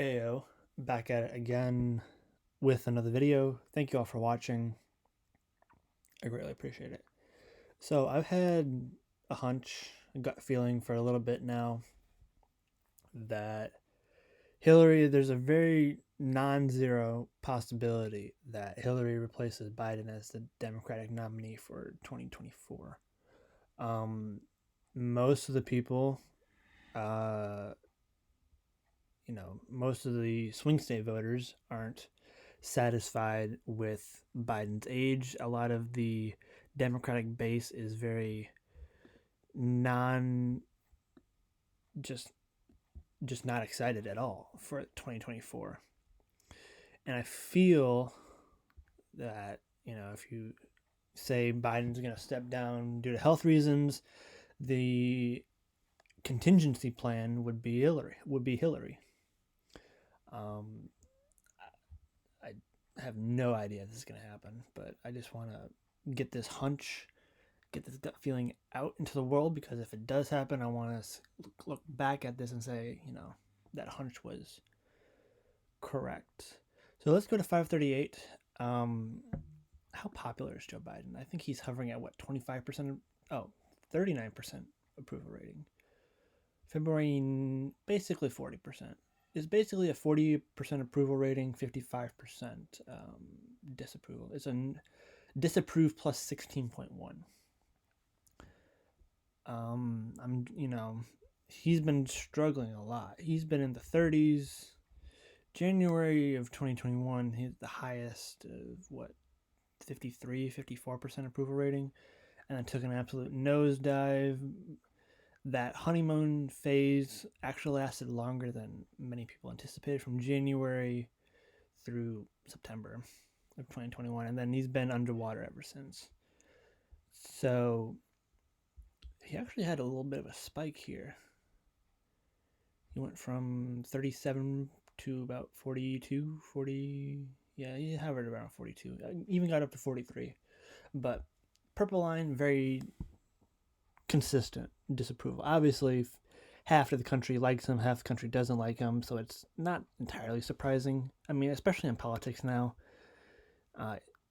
Ayo, back at it again with another video. Thank you all for watching. I greatly appreciate it. So I've had a hunch, a gut feeling for a little bit now that there's a very non-zero possibility that Hillary replaces Biden as the Democratic nominee for 2024. Most of the people, uh, most of the swing state voters aren't satisfied with Biden's age. A lot of the Democratic base is very non just just not excited at all for 2024. And I feel that, if you say Biden's going to step down due to health reasons, the contingency plan would be Hillary. Um, I have no idea if this is going to happen, but I just want to get this hunch, get this gut feeling out into the world, because if it does happen, I want to look back at this and say, that hunch was correct. So let's go to 538. How popular is Joe Biden? I think he's hovering at 25%? 39% approval rating. February, basically 40%. Is basically a 40% approval rating, 55% disapproval. It's a disapprove plus 16.1. He's been struggling a lot. He's been in the 30s. January of 2021, he's the highest of 54% approval rating, and then took an absolute nosedive. That honeymoon phase actually lasted longer than many people anticipated, from January through September of 2021, and then he's been underwater ever since. So he actually had a little bit of a spike here. He went from 37 to about 42, 40. Yeah, he hovered around 42. Even got up to 43. But purple line, very consistent disapproval. Obviously, half of the country likes him, half the country doesn't like him, so it's not entirely surprising. I mean, especially in politics now.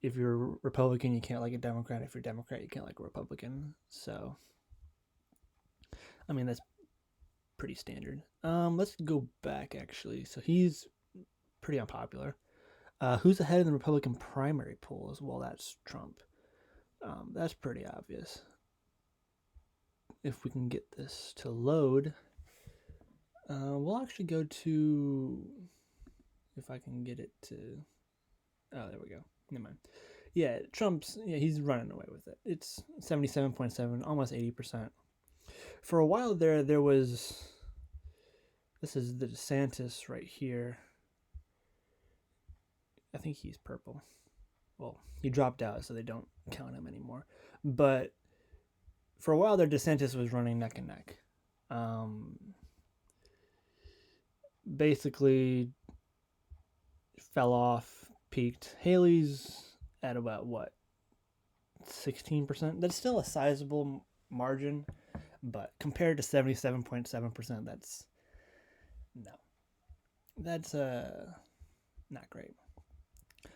If you're a Republican, you can't like a Democrat. If you're a Democrat, you can't like a Republican. So, I mean, that's pretty standard. Let's go back, actually. So he's pretty unpopular. Who's ahead in the Republican primary polls? Well, that's Trump. That's pretty obvious. If we can get this to load, we'll actually go to, if I can get it to, oh, there we go. Never mind. Yeah, he's running away with it. It's 77.7, almost 80%. For a while there was, this is the DeSantis right here. I think he's purple. Well, he dropped out, so they don't count him anymore. But for a while there, DeSantis was running neck and neck. Basically fell off, peaked. Haley's at about 16%? That's still a sizable margin, but compared to 77.7%, that's not great.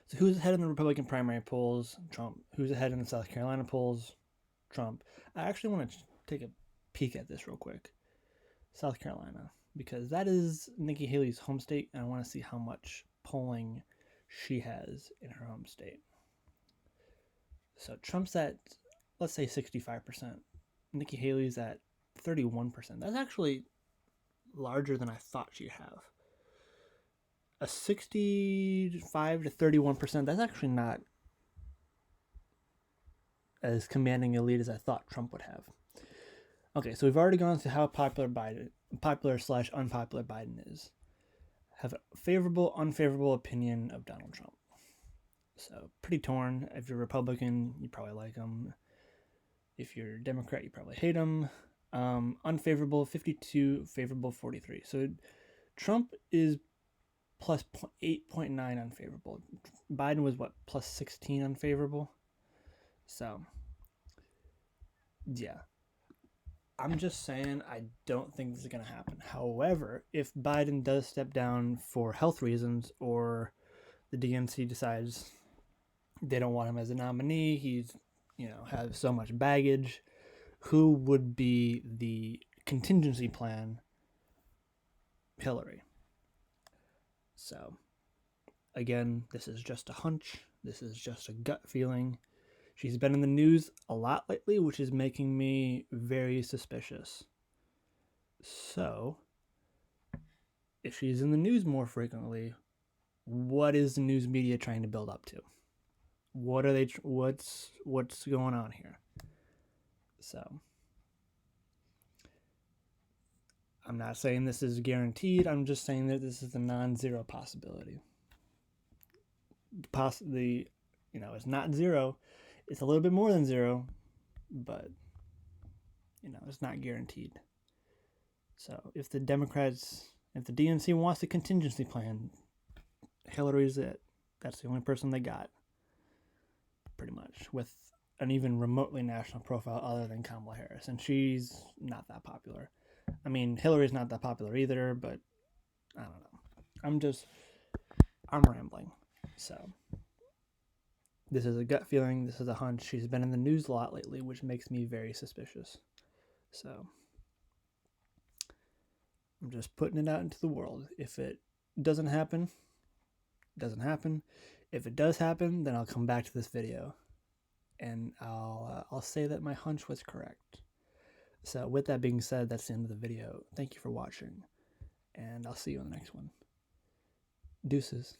So who's ahead in the Republican primary polls? Trump. Who's ahead in the South Carolina polls? Trump. I actually want to take a peek at this real quick. South Carolina, because that is Nikki Haley's home state, and I want to see how much polling she has in her home state. So Trump's at, let's say, 65%. Nikki Haley's at 31%. That's actually larger than I thought she'd have. A 65 to 31%, that's actually not as commanding a lead as I thought Trump would have. Okay, so we've already gone through how popular / unpopular Biden is. Have a favorable, unfavorable opinion of Donald Trump. So pretty torn. If you're Republican, you probably like him. If you're Democrat, you probably hate him. Unfavorable 52, favorable 43. So Trump is plus 8.9 unfavorable. Biden was plus 16 unfavorable. So yeah, I'm just saying I don't think this is going to happen. However, if Biden does step down for health reasons, or the DNC decides they don't want him as a nominee, he's, has so much baggage, who would be the contingency plan? Hillary. So, again, this is just a hunch. This is just a gut feeling. She's been in the news a lot lately, which is making me very suspicious. So, if she's in the news more frequently, what is the news media trying to build up to? What are they? What's going on here? So, I'm not saying this is guaranteed. I'm just saying that this is a non-zero possibility. Possibly, it's not zero. It's a little bit more than zero, but it's not guaranteed. So if the DNC wants a contingency plan, Hillary's it. That's the only person they got, pretty much, with an even remotely national profile other than Kamala Harris, and she's not that popular. I mean, Hillary's not that popular either, but I don't know. I'm rambling. So this is a gut feeling. This is a hunch. She's been in the news a lot lately, which makes me very suspicious. So I'm just putting it out into the world. If it doesn't happen, it doesn't happen. If it does happen, then I'll come back to this video and I'll say that my hunch was correct. So with that being said, that's the end of the video. Thank you for watching, and I'll see you on the next one. Deuces.